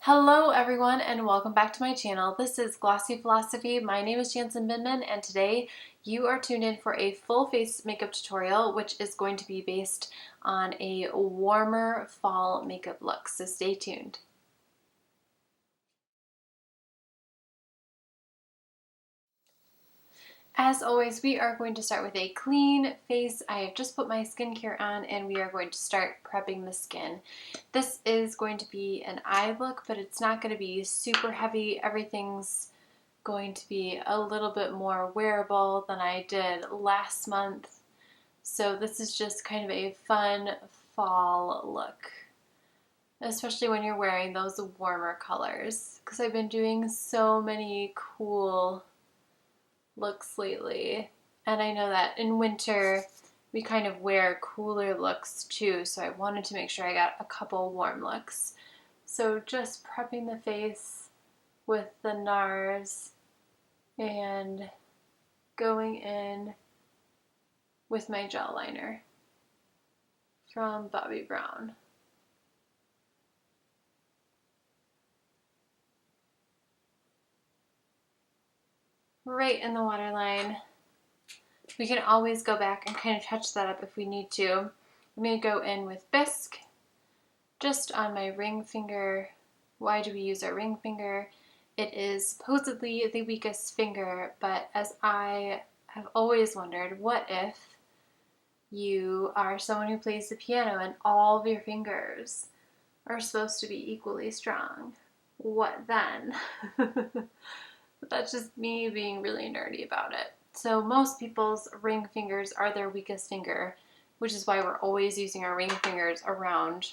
Hello everyone and welcome back to my channel. This is Glossy Philosophy. My name is Jansen Binman and today you are tuned in for a full face makeup tutorial which is going to be based on a warmer fall makeup look, so stay tuned. As always, we are going to start with a clean face. I have just put my skincare on and we are going to start prepping the skin. This is going to be an eye look, but it's not going to be super heavy. Everything's going to be a little bit more wearable than I did last month. So this is just kind of a fun fall look, especially when you're wearing those warmer colors, because I've been doing so many cool looks lately, and I know that in winter we kind of wear cooler looks too, so I wanted to make sure I got a couple warm looks. So just prepping the face with the NARS and going in with my gel liner from Bobbi Brown. Right in the waterline. We can always go back and kind of touch that up if we need to. I'm going to go in with Bisque, just on my ring finger. Why do we use our ring finger? It is supposedly the weakest finger, but as I have always wondered, what if you are someone who plays the piano and all of your fingers are supposed to be equally strong? What then? But that's just me being really nerdy about it. So most people's ring fingers are their weakest finger, which is why we're always using our ring fingers around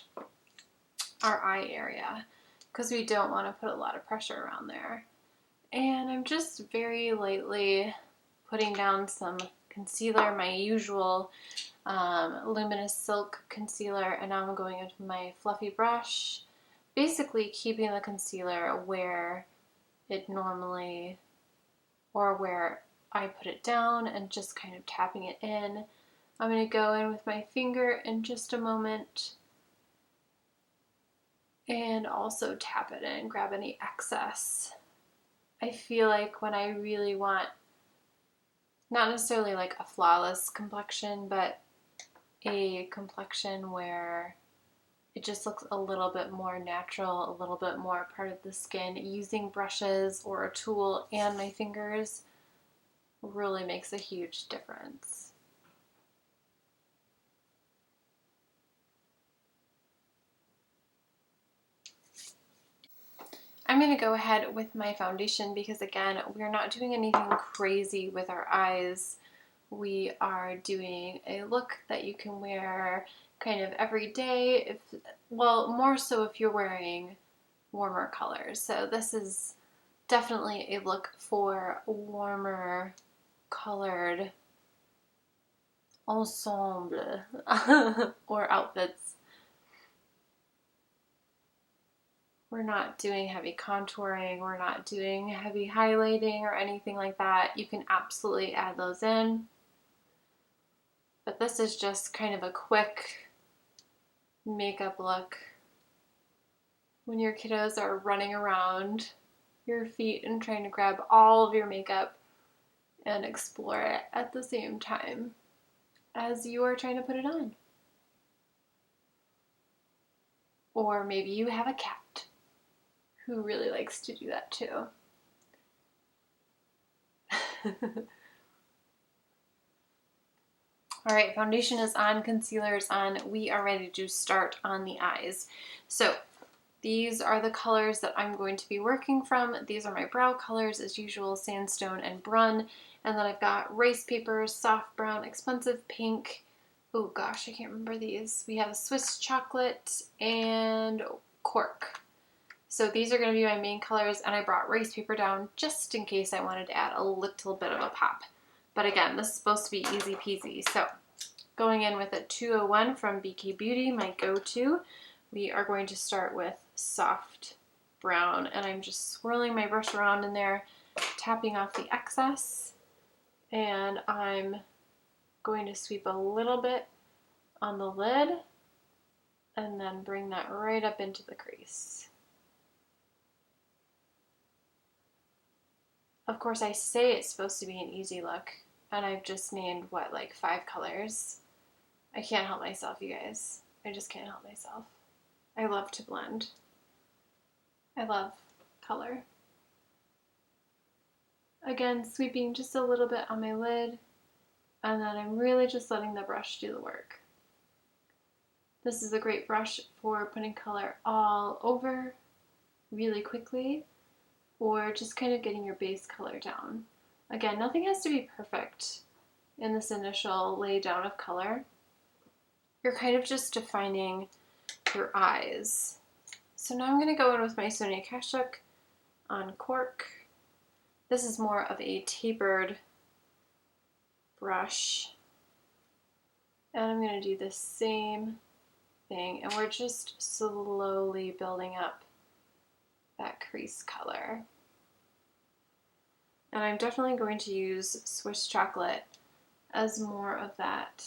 our eye area, because we don't want to put a lot of pressure around there. And I'm just very lightly putting down some concealer, my usual Luminous Silk concealer, and now I'm going into my fluffy brush, basically keeping the concealer where it normally, or where I put it down, and just kind of tapping it in. I'm going to go in with my finger in just a moment and also tap it in, grab any excess. I feel like when I really want, not necessarily like a flawless complexion, but a complexion where it just looks a little bit more natural, a little bit more part of the skin, using brushes or a tool and my fingers really makes a huge difference. I'm going to go ahead with my foundation because, again, we're not doing anything crazy with our eyes. We are doing a look that you can wear kind of every day, well, more so if you're wearing warmer colors. So this is definitely a look for warmer colored ensemble or outfits. We're not doing heavy contouring, we're not doing heavy highlighting or anything like that. You can absolutely add those in, but this is just kind of a quick makeup look when your kiddos are running around your feet and trying to grab all of your makeup and explore it at the same time as you are trying to put it on. Or maybe you have a cat who really likes to do that too. Alright, foundation is on, concealer is on. We are ready to start on the eyes. So these are the colors that I'm going to be working from. These are my brow colors as usual, Sandstone and Brun. And then I've got Ricepaper, Soft Brown, Expensive Pink. Oh gosh, I can't remember these. We have Swiss Chocolate and Cork. So these are going to be my main colors, and I brought Ricepaper down just in case I wanted to add a little bit of a pop. But again, this is supposed to be easy peasy. So going in with a 201 from BK Beauty, my go-to. We are going to start with Soft Brown, and I'm just swirling my brush around in there, tapping off the excess, and I'm going to sweep a little bit on the lid and then bring that right up into the crease. Of course, I say it's supposed to be an easy look, and I've just named, what, like 5 colors? I can't help myself, you guys. I just can't help myself. I love to blend. I love color. Again, sweeping just a little bit on my lid, and then I'm really just letting the brush do the work. This is a great brush for putting color all over really quickly, or just kind of getting your base color down. Again, nothing has to be perfect in this initial lay down of color. You're kind of just defining your eyes. So now I'm going to go in with my Sony Akashic on Cork. This is more of a tapered brush. And I'm going to do the same thing, and we're just slowly building up that crease color. And I'm definitely going to use Swiss Chocolate as more of that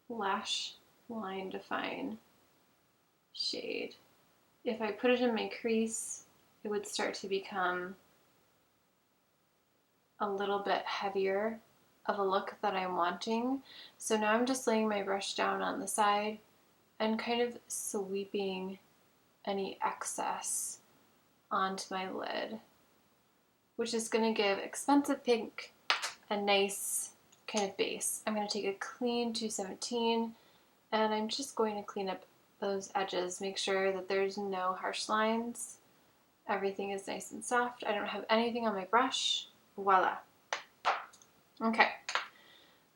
lash line define shade. If I put it in my crease, it would start to become a little bit heavier of a look that I'm wanting. So now I'm just laying my brush down on the side and kind of sweeping any excess onto my lid, which is going to give Expensive Pink a nice kind of base. I'm going to take a clean 217 and I'm just going to clean up those edges, make sure that there's no harsh lines. Everything is nice and soft. I don't have anything on my brush. Voila. Okay,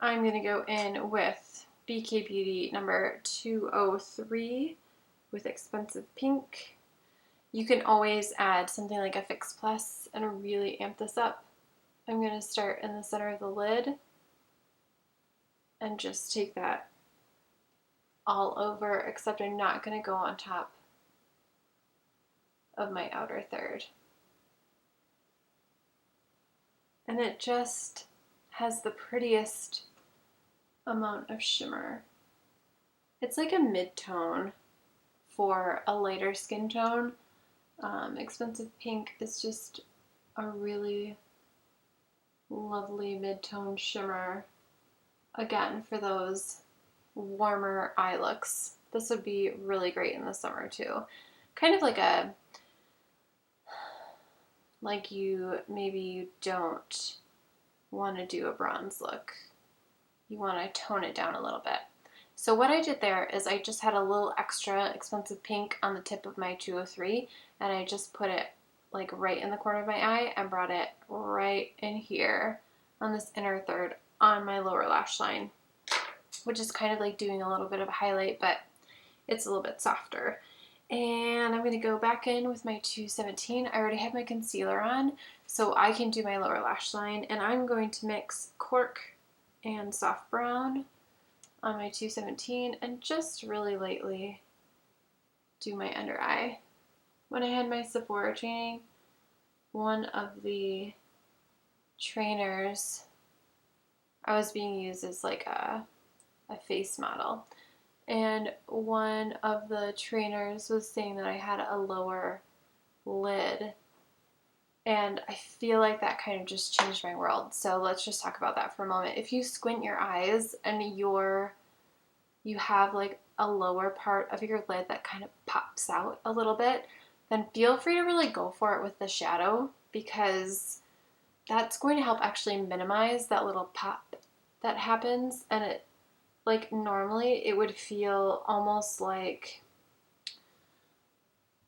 I'm going to go in with BK Beauty number 203 with Expensive Pink. You can always add something like a Fix Plus and really amp this up. I'm going to start in the center of the lid and just take that all over, except I'm not going to go on top of my outer third. And it just has the prettiest amount of shimmer. It's like a mid-tone for a lighter skin tone. Expensive Pink is just a really lovely mid-tone shimmer. Again, for those warmer eye looks, this would be really great in the summer too. Kind of like maybe you don't want to do a bronze look. You want to tone it down a little bit. So what I did there is I just had a little extra Expensive Pink on the tip of my 203, and I just put it like right in the corner of my eye and brought it right in here on this inner third on my lower lash line, which is kind of like doing a little bit of a highlight, but it's a little bit softer. And I'm going to go back in with my 217. I already have my concealer on, so I can do my lower lash line, and I'm going to mix Cork and Soft Brown on my 217 and just really lightly do my under eye. When I had my Sephora training, one of the trainers, I was being used as like a face model, and one of the trainers was saying that I had a lower lid, and I feel like that kind of just changed my world. So let's just talk about that for a moment. If you squint your eyes and you have like a lower part of your lid that kind of pops out a little bit, then feel free to really go for it with the shadow, because that's going to help actually minimize that little pop that happens. And it, like, normally it would feel almost like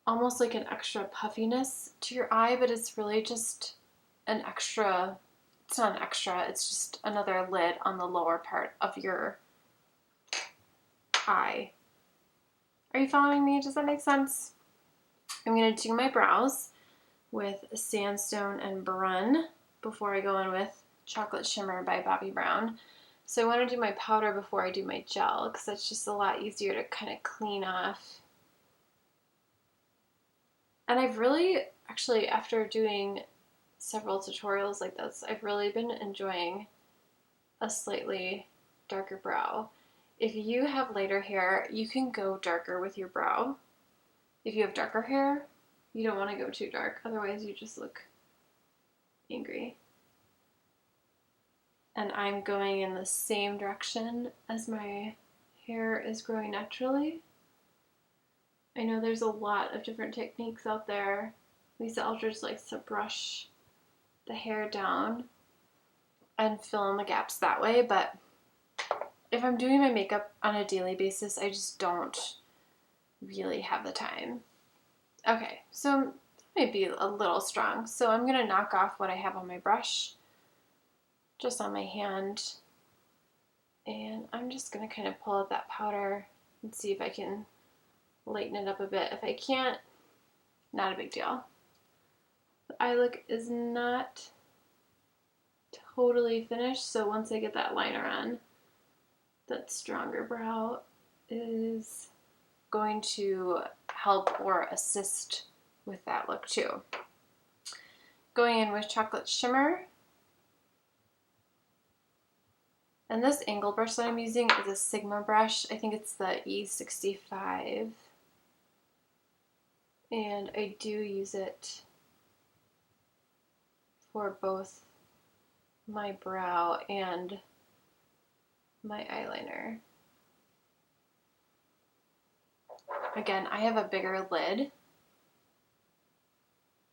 an extra puffiness to your eye, but it's really just an extra, it's not an extra, it's just another lid on the lower part of your eye. Are you following me? Does that make sense? I'm going to do my brows with Sandstone and Brun before I go in with Chocolate Shimmer by Bobbi Brown. So I want to do my powder before I do my gel, because that's just a lot easier to kind of clean off. And I've really, actually, after doing several tutorials like this, I've really been enjoying a slightly darker brow. If you have lighter hair, you can go darker with your brow. If you have darker hair, you don't want to go too dark, otherwise you just look angry. And I'm going in the same direction as my hair is growing naturally. I know there's a lot of different techniques out there. Lisa Eldridge likes to brush the hair down and fill in the gaps that way, but if I'm doing my makeup on a daily basis, I just don't really have the time. Okay, so that might be a little strong, so I'm going to knock off what I have on my brush, just on my hand, and I'm just going to kind of pull out that powder and see if I can lighten it up a bit. If I can't, not a big deal. The eye look is not totally finished, so once I get that liner on, that stronger brow is going to help or assist with that look too. Going in with Chocolate Shimmer. And this angle brush that I'm using is a Sigma brush. I think it's the E65. And I do use it for both my brow and my eyeliner. Again, I have a bigger lid,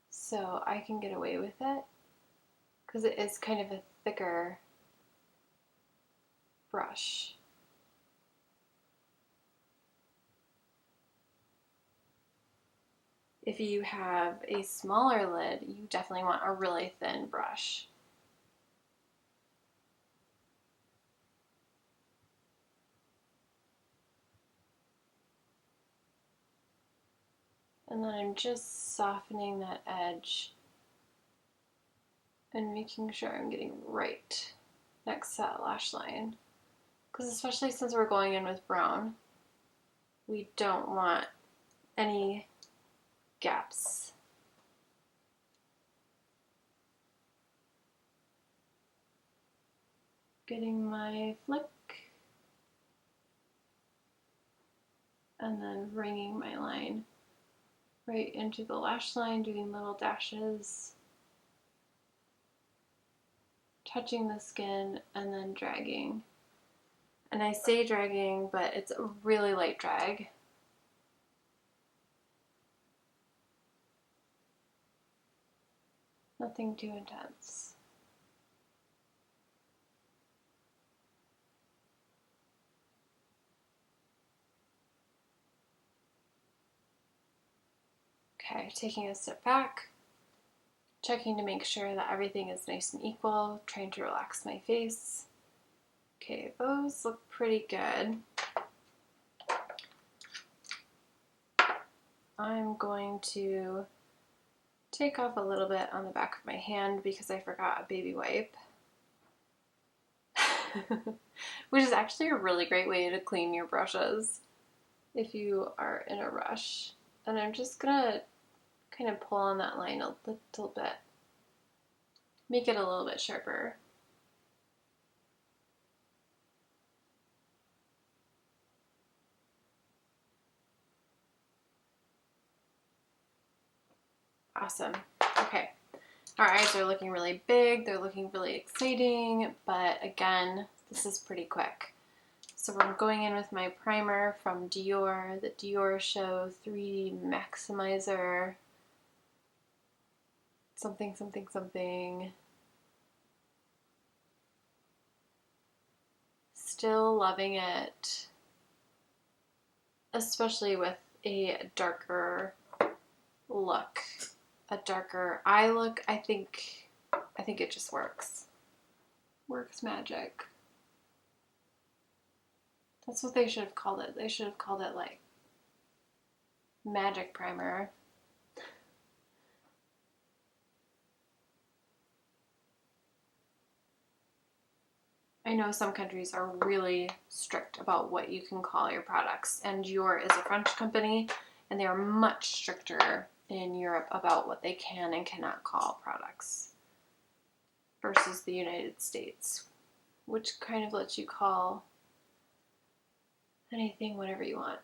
so I can get away with it because it is kind of a thicker brush. If you have a smaller lid, you definitely want a really thin brush. And then I'm just softening that edge and making sure I'm getting right next to that lash line. Because especially since we're going in with brown, we don't want any gaps. Getting my flick and then bringing my line right into the lash line, doing little dashes, touching the skin, and then dragging. And I say dragging, but it's a really light drag. Nothing too intense. Okay, taking a step back, checking to make sure that everything is nice and equal, trying to relax my face. Okay, those look pretty good. I'm going to take off a little bit on the back of my hand because I forgot a baby wipe. Which is actually a really great way to clean your brushes if you are in a rush. And I'm just gonna kind of pull on that line a little bit. Make it a little bit sharper. Awesome. Okay. Our eyes are looking really big. They're looking really exciting, but again, this is pretty quick. So I'm going in with my primer from DIOR, the Diorshow 3D Maximizer. Something, something, something. Still loving it, especially with a darker look, a darker eye look. I think it just works. Works magic. That's what they should have called it. They should have called it like magic primer. I know some countries are really strict about what you can call your products, and DIOR is a French company, and they are much stricter in Europe about what they can and cannot call products versus the United States, which kind of lets you call anything whatever you want.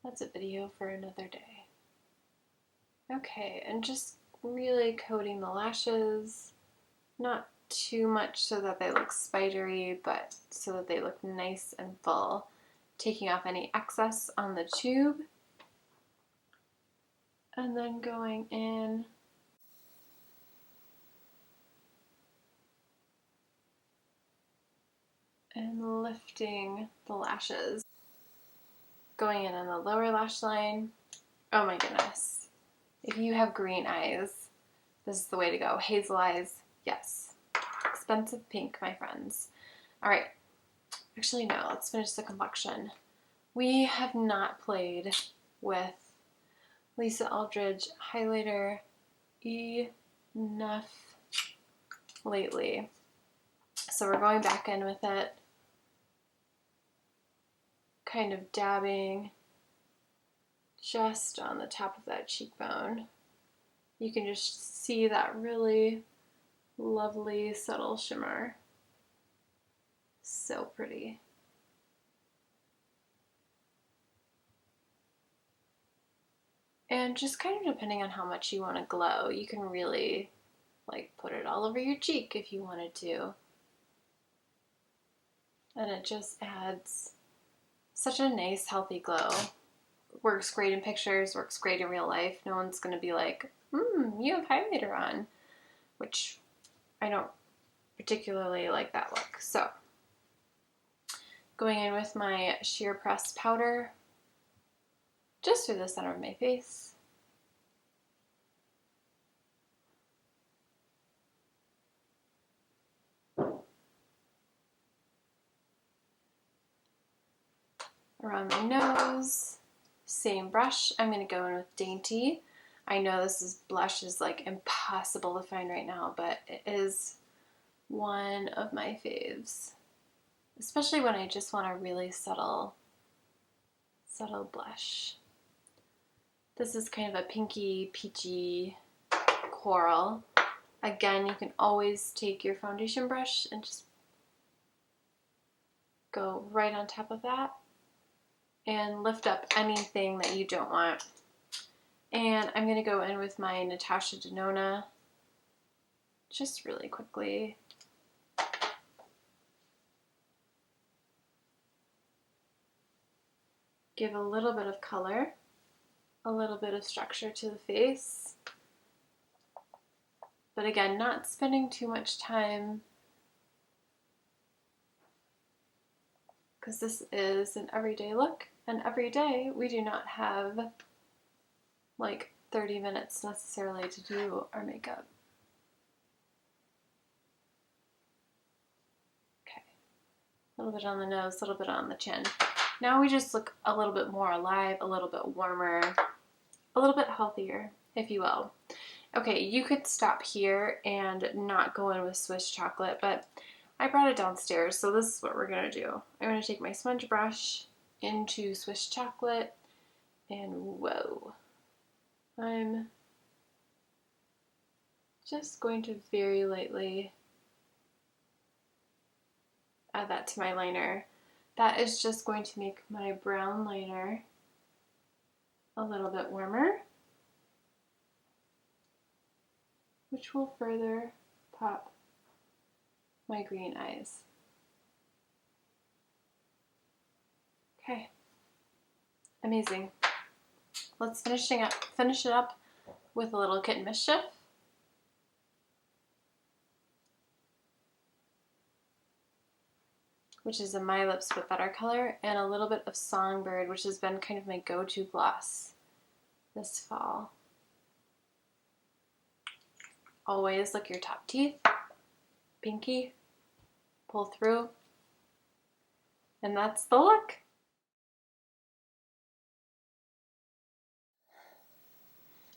That's a video for another day. Okay, and just really coating the lashes, not too much so that they look spidery, but so that they look nice and full. Taking off any excess on the tube, and then going in and lifting the lashes. Going in on the lower lash line. Oh my goodness. If you have green eyes, this is the way to go. Hazel eyes, yes. Expensive pink, my friends. All right. Actually, no, let's finish the complexion. We have not played with Lisa Eldridge highlighter enough lately. So we're going back in with it, kind of dabbing just on the top of that cheekbone. You can just see that really lovely subtle shimmer. So pretty. And just kind of depending on how much you want to glow, you can really like put it all over your cheek if you wanted to. And it just adds such a nice, healthy glow. Works great in pictures, works great in real life. No one's going to be like, you have highlighter on, which I don't particularly like that look. So, going in with my sheer press powder, just through the center of my face. Around my nose, same brush. I'm going to go in with Dainty. I know this blush is like impossible to find right now, but it is one of my faves. Especially when I just want a really subtle blush. This is kind of a pinky, peachy coral. Again, you can always take your foundation brush and just go right on top of that and lift up anything that you don't want. And I'm going to go in with my NATASHA DENONA just really quickly. Give a little bit of color, a little bit of structure to the face. But again, not spending too much time, because this is an everyday look, and every day we do not have like 30 minutes necessarily to do our makeup. Okay, a little bit on the nose, a little bit on the chin. Now we just look a little bit more alive, a little bit warmer, a little bit healthier, if you will. Okay, you could stop here and not go in with Swiss chocolate, but I brought it downstairs, so this is what we're going to do. I'm going to take my smudge brush into Swiss chocolate, and whoa. I'm just going to very lightly add that to my liner. That is just going to make my brown liner a little bit warmer, which will further pop my green eyes. Okay, amazing. Let's finish it up with a little Kitten Mischief. Which is a My Lips But Better color, and a little bit of Songbird, which has been kind of my go-to gloss this fall. Always look your top teeth, pinky, pull through, and that's the look.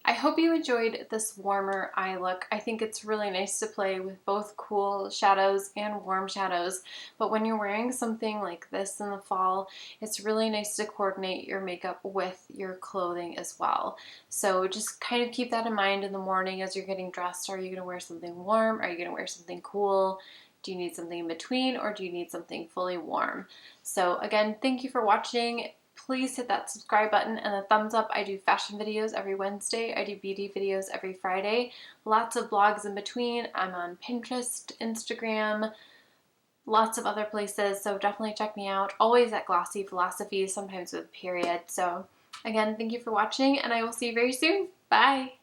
I hope you enjoyed this warmer eye look. I think it's really nice to play with both cool shadows and warm shadows, but when you're wearing something like this in the fall, it's really nice to coordinate your makeup with your clothing as well. So just kind of keep that in mind in the morning as you're getting dressed. Are you going to wear something warm? Are you going to wear something cool? Do you need something in between, or do you need something fully warm? So again, thank you for watching. please hit that subscribe button and the thumbs up. I do fashion videos every Wednesday. I do beauty videos every Friday. Lots of blogs in between. I'm on Pinterest, Instagram, lots of other places, so definitely check me out. Always at Glossy Philosophy, sometimes with a period. So again, thank you for watching, and I will see you very soon. Bye!